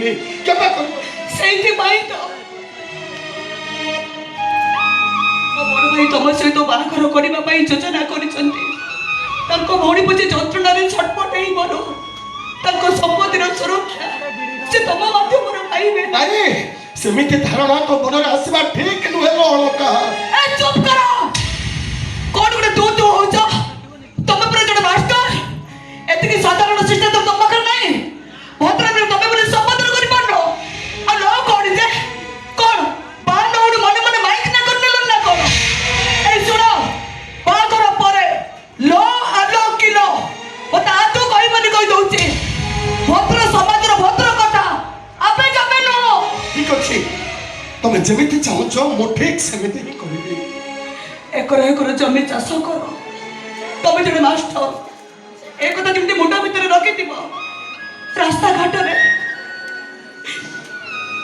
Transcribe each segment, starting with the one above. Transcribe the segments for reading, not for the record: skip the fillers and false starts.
করিবিনি কেবে করিব সেইথিপাই তো ମୋ ବଡ଼ ଭାଇ ତମ ସହିତ ବାହାଘର କରିବା ପାଇଁ ଯୋଜନା କରିଛନ୍ତି। ତାଙ୍କ ଭଉଣୀ ପଛେ ଯନ୍ତ୍ରଣାରେ ଛଟପଟ ହେଇ ମରୁ। ତାଙ୍କ ସମ୍ପତ୍ତିର ସୁରକ୍ଷା ସେ ତମ ମାଧ୍ୟମରେ ପାଇବେ। ନାଇଁ ସେମିତି ଧାରଣା ତ ମନରେ ଆସିବା ଠିକ ନୁହେଁ ଅଳକା। ଚୁପ୍ କର। କଣ ଗୋଟେ ତୁ ତୁ ହଉଛ? ତମେ ପୁରା ଜଣେ ମାଷ୍ଟର। ଏତିକି ସାଧାରଣ ଶିକ୍ଷା ତ ତମ ପାଖରେ ନାହିଁ। ଭଦ୍ରରେ ତମେ ପୁରା ସମ୍ପାଦନ କରିପାରୁନ। ଆଉ ଲ କଣ ଯେ କଣ ବାହାନ ଗୋଟେ ମନେ ମନେ ମାଇକ୍ ନା କରିନେଲ ନା କଣ? ଏଇ ଶୁଣ ବାହାଘର ପରେ ଲ ଆଲୋ କିଲ ମତେ ଆଦୌ କହିବନି କହି ଦଉଛି। ଭଦ୍ର ସମାଜର ଭଦ୍ର କଥା ଆପେ ଯାବେ ନୁହଁ। ଠିକ ଅଛି ତମେ ଯେମିତି ଚାହୁଁଛ ମୁଁ ଠିକ ସେମିତି ହିଁ କରିବି। ଏକର ଏକର ଜମି ଚାଷ କର। ତମେ ଜଣେ ମାଷ୍ଟର ଏ କଥା ଯେମିତି ମୁଣ୍ଡ ଭିତରେ ରଖିଥିବ। ରାସ୍ତାଘାଟରେ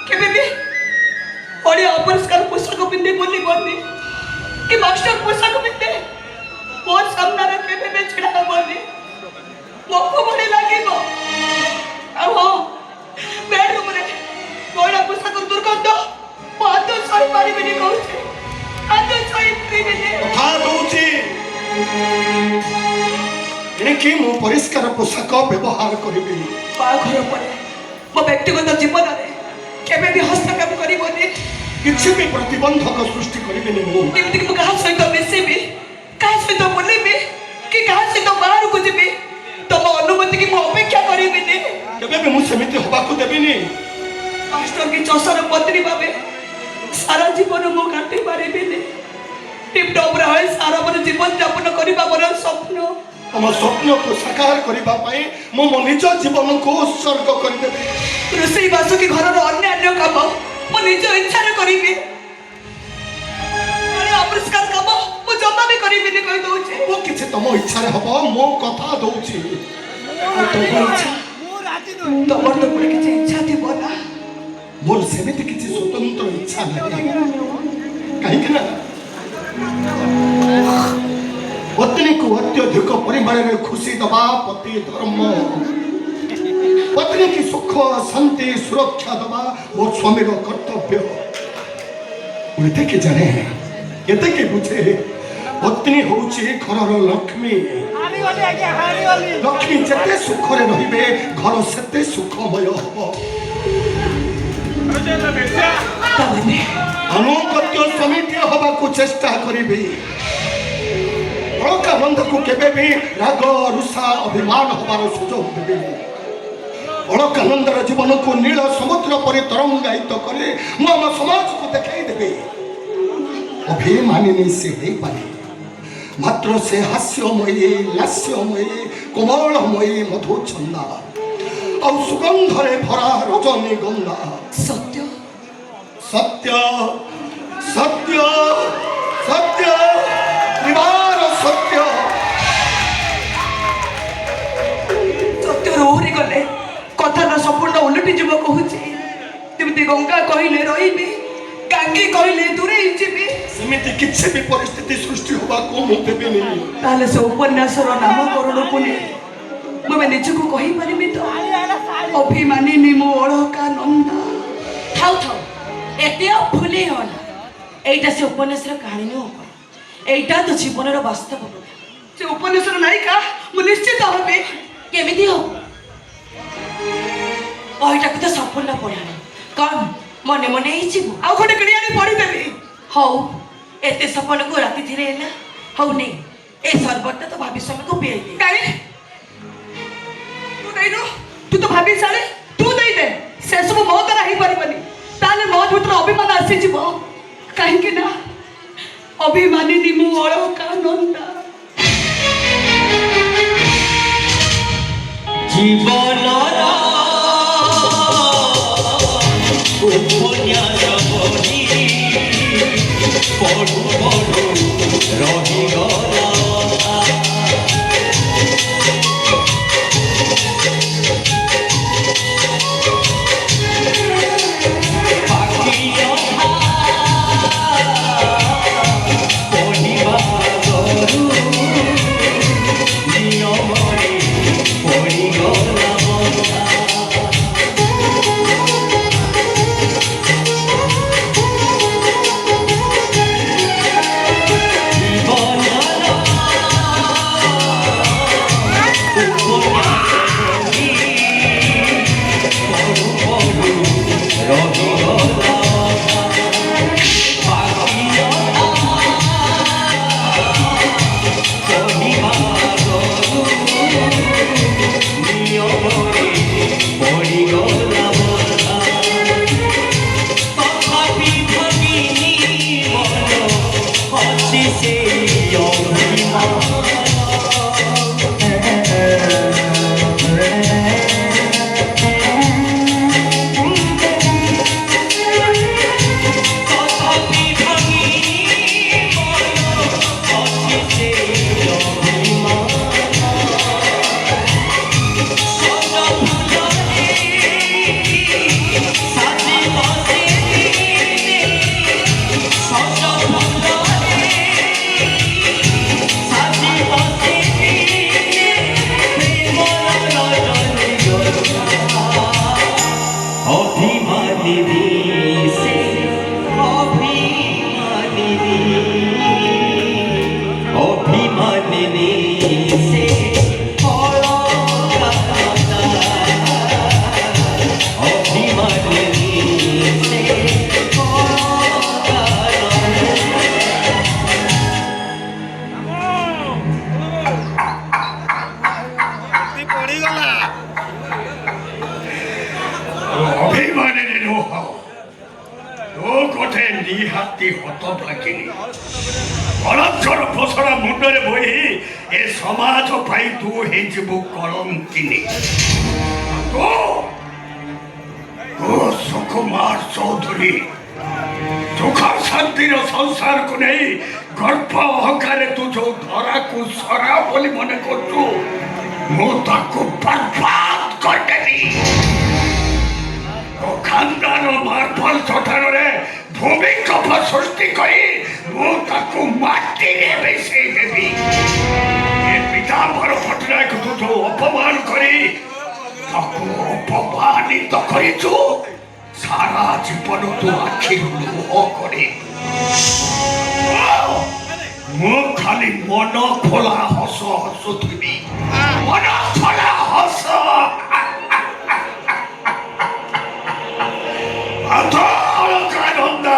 କେବେ ବି ଅଳିଆ ଅପରିଷ୍କାର ପୋଷାକ ପିନ୍ଧି ବୁଲିବନି କି ମାଷ୍ଟର ପୋଷାକ ପିନ୍ଧି ମୋ ସାମ୍ନାରେ କେବେ ବି ଛିଡ଼ା ହେବନି। ମଫ ଭଳି ଲାଗିବ। ଆଉ ହଁ ବେଡରୁମରେ ମଇଳା ପୋଷାକ ଦୁର୍ଗନ୍ଧ ମୁଁ ଆଦୌ ସହିପାରିବିନି କହୁଛି। ଆଦୌ ସହିପାରିବିନି। କଥା ଦଉଛି ଏଣିକି ମୁଁ ପରିଷ୍କାର ପୋଷାକ ବ୍ୟବହାର କରିବି। ବାହାଘର ପରେ ମୋ ବ୍ୟକ୍ତିଗତ ଜୀବନରେ କେବେ ବି ହସ୍ତକ୍ଷେପ କରିବନି। କିଛି ବି ପ୍ରତିବନ୍ଧକ ସୃଷ୍ଟି କରିବିନି ମୁଁ। ଯେମିତିକି ମୁଁ କାହା ସହିତ ମିଶିବି କାହା ସହିତ ବୁଲିବି କି କାହା ସହିତ ବାହାରକୁ ଯିବି ତମ ଅନୁମତି କି ମୁଁ ଅପେକ୍ଷା କରିବିନି। କେବେ ବି ମୁଁ ସେମିତି ହବାକୁ ଦେବିନି। ମାଷ୍ଟର କି ଚଷର ପତ୍ନୀ ଭାବେ ସାରା ଜୀବନ ମୁଁ କାଟି ପାରିବିନି। ଟିପଟପରେ ହୋଇ ସାରା ଜୀବନ ଯାପନ କରିବା ମୋର ସ୍ୱପ୍ନ। ତମ ସ୍ୱପ୍ନକୁ ସାକାର କରିବା ପାଇଁ ମୁଁ ମୋ ନିଜ ଜୀବନକୁ ଉତ୍ସର୍ଗ କରିଦେବି। ରୋଷେଇ ବାସ କି ଘରର ଅନ୍ୟାନ୍ୟ କାମ ମୁଁ ନିଜ ଇଚ୍ଛାରେ କରିବି। ଅପରିଷ୍କାର କାମ ମୁଁ ଜମା ବି କରିବିନି କହି ଦଉଛି। ମୁଁ କିଛି ତମ ଇଚ୍ଛାରେ ହବ ମୁଁ କଥା ଦଉଛି। ତମର ତ ପୁଣି କିଛି ଇଚ୍ଛା ଥିବ ନା? ମୋର ସେମିତି କିଛି ସ୍ୱତନ୍ତ୍ର ଇଚ୍ଛା ନାହିଁ। କାହିଁକି ନା ପତ୍ନୀକୁ ଅତ୍ୟଧିକ ପରିମାଣରେ ଖୁସି ଦେବା ପତି ଧର୍ମ। ପତ୍ନୀ କି ସୁଖ ଶାନ୍ତି ସୁରକ୍ଷା ଦେବା ମୋ ସ୍ୱାମୀର କର୍ତ୍ତବ୍ୟ। ମୁଁ ଏତିକି ଜାଣେ ଏତିକି ବୁଝେ ପତ୍ନୀ ହଉଛି ଘରର ଲକ୍ଷ୍ମୀ। ଲକ୍ଷ୍ମୀ ଯେତେ ସୁଖରେ ରହିବେ ଘର ସେତେ ସୁଖମୟ ହବ। ଅନୁଗତ୍ୟ ସ୍ୱାମୀଟିଏ ହବାକୁ ଚେଷ୍ଟା କରିବି। ଅଳକାନନ୍ଦକୁ କେବେ ବି ରାଗ ରୁଷା ଅଭିମାନ ହବାର ସୁଯୋଗ ଦେବିନି। ଅଳକାନନ୍ଦର ଜୀବନକୁ ନୀଳ ସମୁଦ୍ର ପରି ତରଙ୍ଗାୟିତ କରି ମୁଁ ଆମ ସମାଜକୁ ଦେଖାଇ ଦେବି। ଅଭିମାନିନୀ ସେ ହେଇପାରେ ମାତ୍ର ସେ ହାସ୍ୟମୟୀ ଲାସ୍ୟମୟୀ କୋମଳମୟୀ ମଧୁଛନ୍ଦା ଆଉ ସୁଗନ୍ଧରେ ଭରା ରଜନୀଗନ୍ଧା। ସତ୍ୟ ସତ୍ୟ ସତ୍ୟ ସତ୍ୟ ନିବାର ସତ୍ୟ। ସତ୍ୟରୁ ଓହରି ଗଲେ କଥାଟା ସମ୍ପୂର୍ଣ୍ଣ ଓଲଟି ଯିବ କହୁଛି। ଯେମିତି ଗଙ୍ଗା କହିଲେ ରହିବି ଗାଙ୍ଗୀ କହିଲେ ଦୂରେଇ ଯିବି। ସେମିତି କିଛି ବି ପରିସ୍ଥିତି ସୃଷ୍ଟି ହେବାକୁ ମୁଁ ଦେବିନି। ତାହେଲେ ସେ ଉପନ୍ୟାସର ନାମକରଣକୁ ନେଇ ମୁଁ ଏବେ ନିଜକୁ କହିପାରିବି ତ ଅଭିମାନିନୀ ମୁଁ ଅଳକାନନ୍ଦା। ଥାଉ ଥାଉ ଏତେ ଆଉ ଭୁଲେଇ ହନା। এইটা সে উপন্যাসের কাহিনী নুহ, এইটা তো জীবনের বাস্তবতা। ସେ ଉପନ୍ୟାସର ନାୟିକା ମୁଁ ନିଶ୍ଚିତ ହେବି। কেমিতি হব বইটাকে তো সম্পূর্ণ পড়ানি কম মনে মনে ହେଇଯିବ। ଆଉ ଗୋଟେ କିଣି ଆଣି ପଢିଦେବି। ହଉ ଏତେ ସପନକୁ ରାତି ଥିରେ ହେଲା। ହଉ ନେ ଏ ସର୍ବଟା ତ ଭାବି ସମୟକୁ ପିଆଇ ଦେ। କାଇଁ ତୁ ଦେଇନୁ? ତୁ ତ ଭାବି ସାରେ ତୁ ଦେଇଦେ। ସେସବୁ ମୋ ଦ୍ୱାରା ହେଇପାରିବନି। ତାହେଲେ ମୋ ଭିତରେ ଅଭିମାନ ଆସିଯିବ। କାହିଁକି ନା ଅଭିମାନିନୀ ମୁଁ ଅଳକାନନ୍ଦା। জীবনর উপন্যাস বহি পড়ু পড়ু রহিগলা। ଅଭିମାନିନୀ ସେ ଅଭିମାନିନୀ ଅଭିମାନିନୀ ସେ ଅଳକାନନ୍ଦା ଅଭିମାନିନୀ ସେ ପଡ଼ିଗଲା ଅଭିମାନରେ ନୁହ ତୁ ଗୋଟେ ନିହାତି ହତ ଭାଗିନି କଳଙ୍କର ଫସଣା ମୁଣ୍ଡରେ ବୋହି ଏ ସମାଜ ପାଇଁ ତୁ ହେଇଯିବୁ କଳଙ୍କିନି ତୁ ସୁକୁମାର ଚୌଧୁରୀ ସୁଖ ଶାନ୍ତିର ସଂସାରକୁ ନେଇ ଗର୍ବ ଅହଙ୍କାରେ ତୁ ଯୋଉ ଧରାକୁ ସରା ବୋଲି ମନେ କରୁଛୁ ମୁଁ ତାକୁ ବର୍ବାଦ କରିଦେବି ଓ ଖାନଦାନ ମାର୍ବଲ ଚଟାଣରେ ଭୂମିକମ୍ପ ସୃଷ୍ଟି କରି ମୁଁ ତାକୁ ମାଟିରେ ମିଶେଇ ଦେବି ଏ ପୀତାମ୍ବର ପଟ୍ଟନାୟକ ତୁ ଯୋଉ ଅପମାନ କରି ତାକୁ ଅପମାନିତ କରିଛୁ ସାରା ଜୀବନ ତୁ ଆଖିରୁ ଲୁହ କରି ମୁଁ ଖାଲି ମନ ଖୋଲା ହସ ହସୁଥିବି ମନ ଖୋଲା ହସ ଅଳକାନନ୍ଦା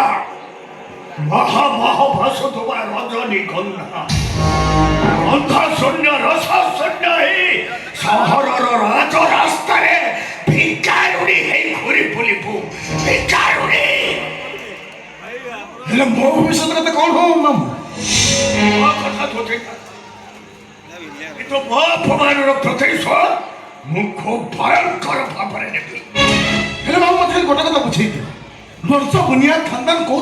ମହା ମହା ଭାସୁଥିବା ରଜନୀ ଗନ୍ଧା ଗନ୍ଧା ଶୂନ୍ୟ ରସ ଶୂନ୍ୟ ହେଇ ସହରର ରାଜ ରାସ୍ତାରେ ଭିକାରୁଣୀ ହେଇ ଘୁରି ବୁଲିବୁ ଭିକାରୁଣୀ ହେଲେ ମୋ ଭବିଷ୍ୟତରେ ତ କଣ ହବ ମାମୁଁ ମୋ କଥା ତ ଠିକ କିନ୍ତୁ ମୋ ଅପମାନର ପ୍ରତିଶୋଧ ମୁଁ ଖୁବ ଭୟଙ୍କର ଭାବରେ ନେବି ହେଲେ ମାମୁଁ ମତେ ଗୋଟେ କଥା ବୁଝେଇ ଦିଅ ବର୍ଷ ବୁନିଆ ଖାନଦାନ କୋଉ